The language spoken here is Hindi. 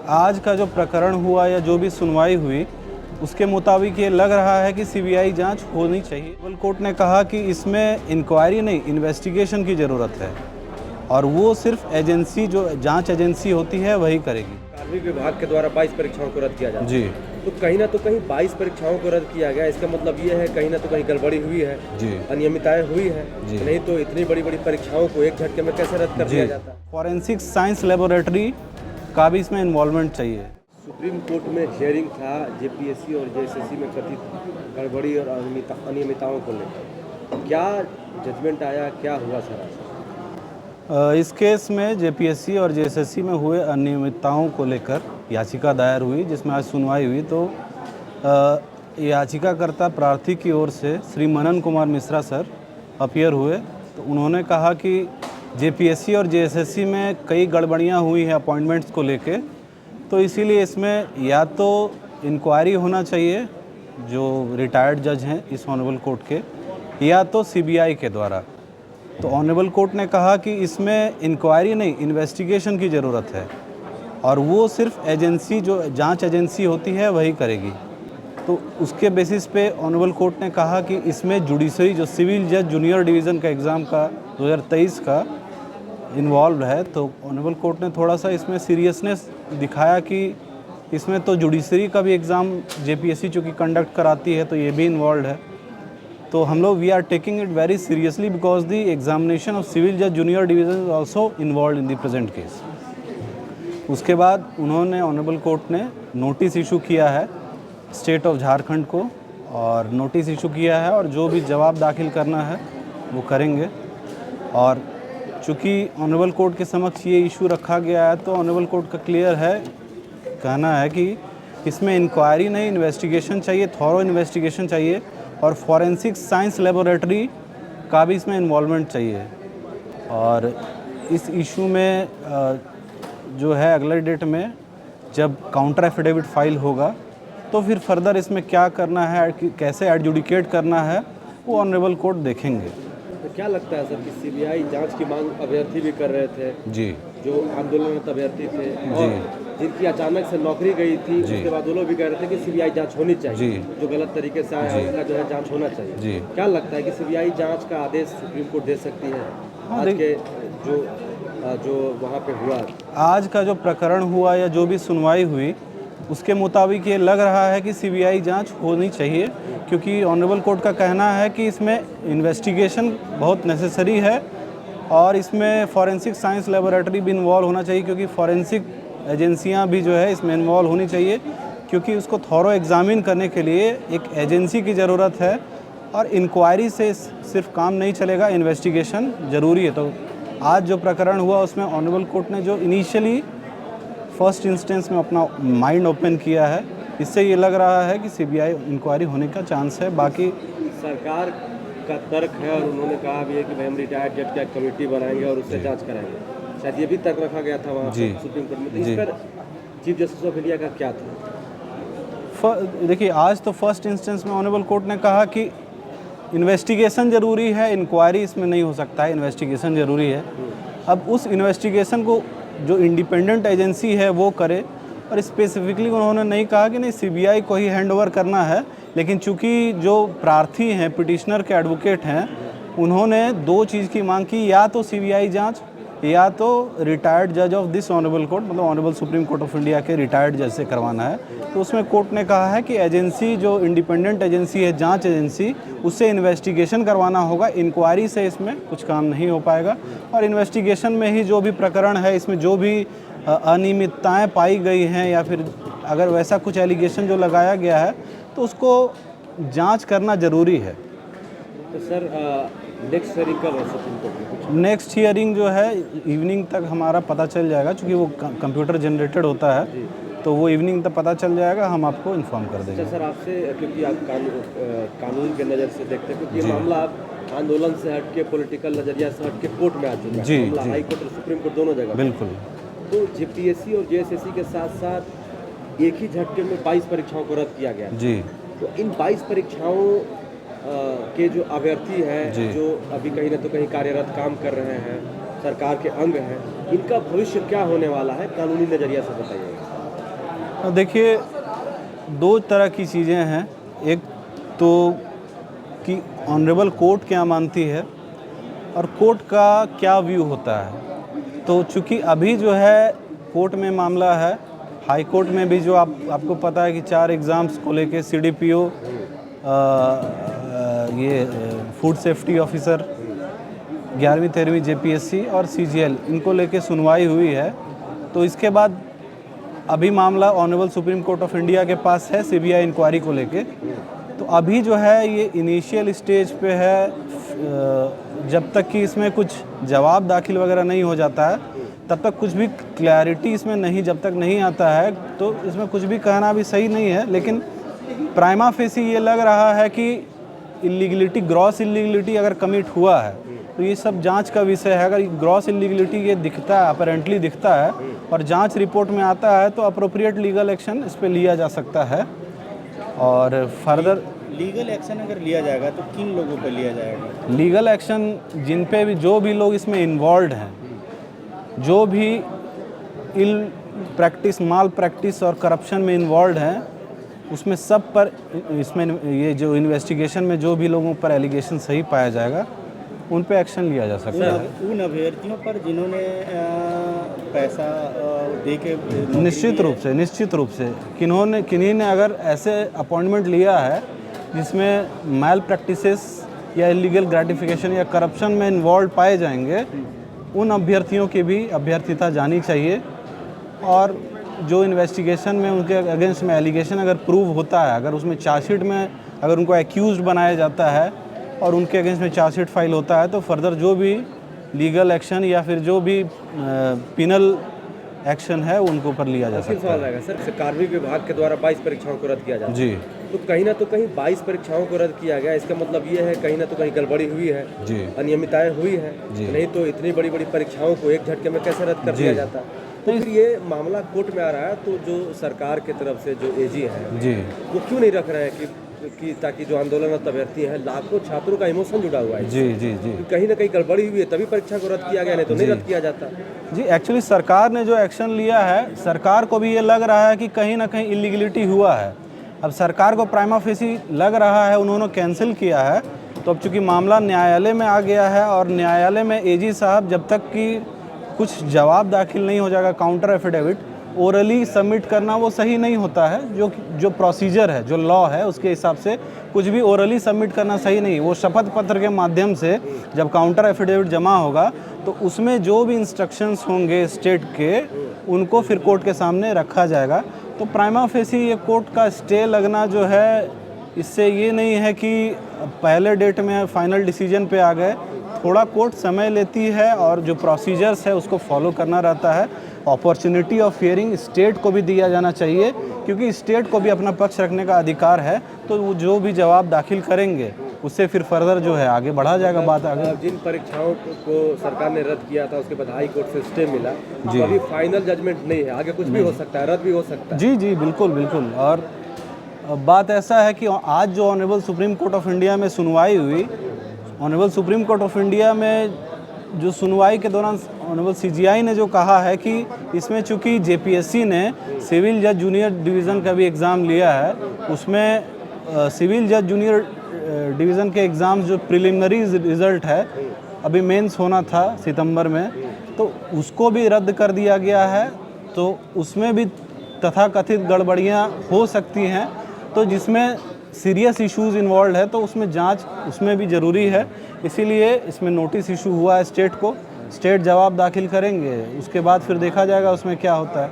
आज का जो प्रकरण हुआ या जो भी सुनवाई हुई उसके मुताबिक ये लग रहा है कि सीबीआई जांच होनी चाहिए। ट्रिब्यूनल कोर्ट ने कहा कि इसमें इंक्वायरी नहीं, इन्वेस्टिगेशन की ज़रूरत है और वो सिर्फ एजेंसी, जो जांच एजेंसी होती है, वही करेगी। कार्मिक विभाग के द्वारा 22 परीक्षाओं को रद्द किया जाता है। जी। तो कहीं ना कहीं 22 परीक्षाओं को रद्द किया गया, इसका मतलब ये है कहीं ना कहीं गड़बड़ी हुई है। जी। अनियमितताएं हुई है। जी। नहीं तो इतनी बड़ी बड़ी परीक्षाओं को एक झटके में कैसे रद्द कर दिया जाता है। फॉरेंसिक साइंस लेबोरेटरी का भी इसमें इन्वॉल्वमेंट चाहिए। सुप्रीम कोर्ट में हियरिंग था जेपीएससी और जेएसएससी में कथित गड़बड़ी और अनियमितताओं को लेकर, क्या जजमेंट आया, क्या हुआ सर? इस केस में जेपीएससी और जेएसएससी में हुए अनियमितताओं को लेकर याचिका दायर हुई, जिसमें आज सुनवाई हुई। तो याचिकाकर्ता प्रार्थी की ओर से श्री मनन कुमार मिश्रा सर अपीयर हुए। तो उन्होंने कहा कि जेपीएससी और जेएसएससी में कई गड़बड़ियां हुई हैं अपॉइंटमेंट्स को लेके, तो इसीलिए इसमें या तो इंक्वायरी होना चाहिए जो रिटायर्ड जज हैं इस ऑनरेबल कोर्ट के, या तो सीबीआई के द्वारा। तो ऑनरेबल कोर्ट ने कहा कि इसमें इंक्वायरी नहीं, इन्वेस्टिगेशन की ज़रूरत है और वो सिर्फ एजेंसी, जो जांच एजेंसी होती है, वही करेगी। तो उसके बेसिस पे ऑनरेबल कोर्ट ने कहा कि इसमें जुडिशरी, जो सिविल जज जूनियर डिवीज़न का एग्ज़ाम का 2023 का इन्वॉल्व है, तो ऑनरेबल कोर्ट ने थोड़ा सा इसमें सीरियसनेस दिखाया कि इसमें तो जुडिशरी का भी एग्ज़ाम जेपीएससी चूँकि कंडक्ट कराती है, तो ये भी इन्वॉल्व है। तो हम लोग we are taking it very seriously because the examination of civil जज junior division is also involve in the present case. उसके बाद उन्होंने, ऑनरेबल कोर्ट ने नोटिस इशू किया है स्टेट ऑफ झारखंड को, और नोटिस इशू किया है और जो भी जवाब दाखिल करना है वो करेंगे। और चूँकि ऑनरेबल कोर्ट के समक्ष ये इशू रखा गया है, तो ऑनरेबल कोर्ट का क्लियर है, कहना है कि इसमें इंक्वायरी नहीं, इन्वेस्टिगेशन चाहिए, थॉरो इन्वेस्टिगेशन चाहिए और फॉरेंसिक साइंस लेबोरेटरी का भी इसमें इन्वॉल्वमेंट चाहिए। और इस इशू में जो है अगले डेट में जब काउंटर एफिडेविट फाइल होगा, तो फिर फर्दर इसमें क्या करना है, कैसे एडजुडिकेट करना है, वो ऑनरेबल कोर्ट देखेंगे। तो क्या लगता है सर कि सीबीआई जांच की मांग अभ्यर्थी भी कर रहे थे जी, जो आंदोलनरत अभ्यर्थी थे, और जिनकी अचानक से नौकरी गई थी, उसके बाद वो लोग भी कह रहे थे कि सीबीआई जांच होनी चाहिए, जो गलत तरीके से आया उसका जो है जांच होना चाहिए। जी। क्या लगता है कि सीबीआई जांच का आदेश सुप्रीम कोर्ट दे सकती है? आज के जो वहाँ पे हुआ, आज का जो प्रकरण हुआ या जो भी सुनवाई हुई उसके मुताबिक ये लग रहा है कि सीबीआई जांच होनी चाहिए, क्योंकि ऑनरेबल कोर्ट का कहना है कि इसमें इन्वेस्टिगेशन बहुत नेसेसरी है और इसमें फॉरेंसिक साइंस लेबोरेटरी भी इन्वॉल्व होना चाहिए, क्योंकि फॉरेंसिक एजेंसियां भी जो है इसमें इन्वॉल्व होनी चाहिए, क्योंकि उसको थॉरो एग्जामिन करने के लिए एक एजेंसी की ज़रूरत है और इंक्वायरी से सिर्फ काम नहीं चलेगा, इन्वेस्टिगेशन ज़रूरी है। तो आज जो प्रकरण हुआ उसमें ऑनरेबल कोर्ट ने जो इनिशियली फर्स्ट इंस्टेंस में अपना माइंड ओपन किया है, इससे ये लग रहा है कि सीबीआई इंक्वायरी होने का चांस है। बाकी सरकार का तर्क है और उन्होंने कहा भी है कि भाई हम रिटायर्ड जज का कमेटी बनाएंगे और उससे जांच कराएंगे, शायद ये भी तर्क रखा गया था वहाँ सुप्रीम कोर्ट में। तो इस पर चीफ जस्टिस ऑफ इंडिया का क्या था? देखिए, आज तो फर्स्ट इंस्टेंस में ऑनरेबल कोर्ट ने कहा कि इन्वेस्टिगेशन ज़रूरी है, इंक्वायरी इसमें नहीं हो सकता है, इन्वेस्टिगेशन ज़रूरी है। अब उस इन्वेस्टिगेशन को जो इंडिपेंडेंट एजेंसी है वो करे, और स्पेसिफिकली उन्होंने नहीं कहा कि नहीं सीबीआई को ही हैंडओवर करना है, लेकिन चूंकि जो प्रार्थी हैं, पिटिशनर के एडवोकेट हैं, उन्होंने दो चीज़ की मांग की, या तो सीबीआई जांच या तो रिटायर्ड जज ऑफ दिस ऑनरेबल कोर्ट, मतलब honourable supreme court of India के रिटायर्ड जज से करवाना है। तो उसमें कोर्ट ने कहा है कि एजेंसी, जो इंडिपेंडेंट एजेंसी है, जांच एजेंसी, उससे इन्वेस्टिगेशन करवाना होगा, इंक्वायरी से इसमें कुछ काम नहीं हो पाएगा। और इन्वेस्टिगेशन में ही जो भी प्रकरण है, इसमें जो भी अनियमितताएँ पाई गई हैं या फिर अगर वैसा कुछ एलिगेशन जो लगाया गया है, तो उसको जाँच करना ज़रूरी है। तो सर नेक्स्ट हियरिंग कब है सुप्रीम कोर्ट में? नेक्स्ट हियरिंग जो है इवनिंग तक हमारा पता चल जाएगा, क्योंकि वो कंप्यूटर जनरेटेड होता है, तो वो इवनिंग तक पता चल जाएगा, हम आपको इन्फॉर्म कर देंगे। अच्छा सर, आपसे, क्योंकि आप कानून के नज़र से देखते हैं, क्योंकि मामला आप आंदोलन से हट के, पॉलिटिकल नज़रिया से हट के कोर्ट में आ चुका है, मामला हाई कोर्ट और सुप्रीम कोर्ट दोनों जगह। बिल्कुल। तो जेपीएससी और जेएसएससी के साथ साथ एक ही झटके में 22 परीक्षाओं को रद्द किया गया जी। तो इन 22 परीक्षाओं के जो अभ्यर्थी हैं, जो अभी कहीं ना तो कहीं कार्यरत काम कर रहे हैं, सरकार के अंग हैं, इनका भविष्य क्या होने वाला है, कानूनी नज़रिया से बताइएगा। देखिए, दो तरह की चीज़ें हैं। एक तो कि ऑनरेबल कोर्ट क्या मानती है और कोर्ट का क्या व्यू होता है। तो चूँकि अभी जो है कोर्ट में मामला है, हाई कोर्ट में भी जो आपको पता है कि 4 एग्ज़ाम्स को लेके CDPO, ये फूड सेफ्टी ऑफिसर, 11वीं 13वीं JPSC और CGL, इनको लेके सुनवाई हुई है। तो इसके बाद अभी मामला honourable supreme court of India के पास है CBI इंक्वायरी को लेके। तो अभी जो है ये इनिशियल स्टेज पे है। जब तक कि इसमें कुछ जवाब दाखिल वगैरह नहीं हो जाता है तब तक कुछ भी क्लैरिटी इसमें नहीं, जब तक नहीं आता है तो इसमें कुछ भी कहना भी सही नहीं है। लेकिन प्राइमा फेसी ये लग रहा है कि इलीगलिटी, ग्रॉस इलीगलिटी अगर कमिट हुआ है तो ये सब जांच का विषय है। अगर ग्रॉस इलीगलिटी ये दिखता है, अपरेंटली दिखता है और जांच रिपोर्ट में आता है तो अप्रोप्रिएट लीगल एक्शन इस पर लिया जा सकता है। और फर्दर लीगल एक्शन अगर लिया जाएगा तो किन लोगों पर लिया जाएगा? लीगल एक्शन जिन पे भी, जो भी लोग इसमें इन्वॉल्व हैं, जो भी इल प्रैक्टिस, माल प्रैक्टिस और करप्शन में इन्वॉल्व हैं, उसमें सब पर, इसमें ये जो इन्वेस्टिगेशन में जो भी लोगों पर एलिगेशन सही पाया जाएगा उन पे एक्शन लिया जा सकता है। उन अभ्यर्थियों पर जिन्होंने पैसा दे के, निश्चित रूप से किन्हीं ने अगर ऐसे अपॉइंटमेंट लिया है जिसमें मैल प्रैक्टिसेस या इलीगल ग्रेटिफिकेशन या करप्शन में इन्वॉल्व पाए जाएंगे, उन अभ्यर्थियों की भी अभ्यर्थिता जानी चाहिए। और जो इन्वेस्टिगेशन में उनके अगेंस्ट में एलिगेशन अगर प्रूव होता है, अगर उसमें चार्जशीट में अगर उनको एक्यूज्ड बनाया जाता है और उनके अगेंस्ट में चार्जशीट फाइल होता है तो फर्दर जो भी लीगल एक्शन या फिर जो भी पिनल एक्शन है उनको पर लिया जा सकता है। रहेगा सर, कार्मिक विभाग के द्वारा 22 परीक्षाओं को रद्द किया जाता है जी। तो कहीं ना तो कहीं 22 परीक्षाओं को रद्द किया गया, इसका मतलब ये है कहीं ना तो कहीं गड़बड़ी हुई है जी, अनियमितताएं हुई है। नहीं तो इतनी बड़ी बड़ी परीक्षाओं को एक झटके में कैसे रद्द कर दिया जाता। तो फिर ये मामला कोर्ट में आ रहा है, तो जो सरकार की तरफ से जो AG है जी, वो क्यों नहीं रख रहे हैं कि ताकि जो आंदोलनरत अभ्यर्थी हैं, लाखों छात्रों का इमोशन जुड़ा हुआ है, जी जी जी, कहीं ना कहीं गड़बड़ी हुई है तभी परीक्षा को रद्द किया गया, नहीं तो नहीं रद्द किया जाता। जी एक्चुअली सरकार ने जो एक्शन लिया है, सरकार को भी ये लग रहा है कि कहीं ना कहीं इलीगलिटी हुआ है। अब सरकार को प्राइमा फेसी लग रहा है, उन्होंने कैंसिल किया है। तो अब चूँकि मामला न्यायालय में आ गया है और न्यायालय में AG साहब जब तक कि कुछ जवाब दाखिल नहीं हो जाएगा, काउंटर एफिडेविट ओरली सबमिट करना वो सही नहीं होता है। जो प्रोसीजर है, जो लॉ है, उसके हिसाब से कुछ भी ओरली सबमिट करना सही नहीं। वो शपथ पत्र के माध्यम से जब काउंटर एफिडेविट जमा होगा तो उसमें जो भी इंस्ट्रक्शंस होंगे स्टेट के, उनको फिर कोर्ट के सामने रखा जाएगा। तो प्राइमा फेसी ये कोर्ट का स्टे लगना जो है, इससे ये नहीं है कि पहले डेट में फाइनल डिसीजन पे आ गए। थोड़ा कोर्ट समय लेती है और जो प्रोसीजर्स है उसको फॉलो करना रहता है। अपॉर्चुनिटी ऑफ हियरिंग स्टेट को भी दिया जाना चाहिए, क्योंकि स्टेट को भी अपना पक्ष रखने का अधिकार है। तो वो जो भी जवाब दाखिल करेंगे उससे फिर फर्दर जो है आगे बढ़ा जाएगा बात आगे। जिन परीक्षाओं को सरकार ने रद्द किया था उसके बाद हाई कोर्ट से स्टे मिला, तो अभी फाइनल जजमेंट नहीं है, आगे कुछ भी हो सकता है, रद्द भी हो सकता है। जी जी, बिल्कुल बिल्कुल। और बात ऐसा है कि आज जो honourable supreme court of India में सुनवाई हुई, honourable supreme court of India में जो सुनवाई के दौरान ऑनरेबल CGI ने जो कहा है कि इसमें चूंकि JPSC ने सिविल जज जूनियर डिवीज़न का भी एग्ज़ाम लिया है, उसमें सिविल जज जूनियर डिवीज़न के एग्ज़ाम्स जो प्रिलिमिनरी रिज़ल्ट है, अभी मेंस होना था सितंबर में, तो उसको भी रद्द कर दिया गया है। तो उसमें भी तथाकथित गड़बड़ियाँ हो सकती हैं, तो जिसमें सीरियस इश्यूज़ इन्वॉल्व है तो उसमें जांच उसमें भी ज़रूरी है। इसीलिए इसमें नोटिस इशू हुआ है स्टेट को, स्टेट जवाब दाखिल करेंगे, उसके बाद फिर देखा जाएगा उसमें क्या होता है।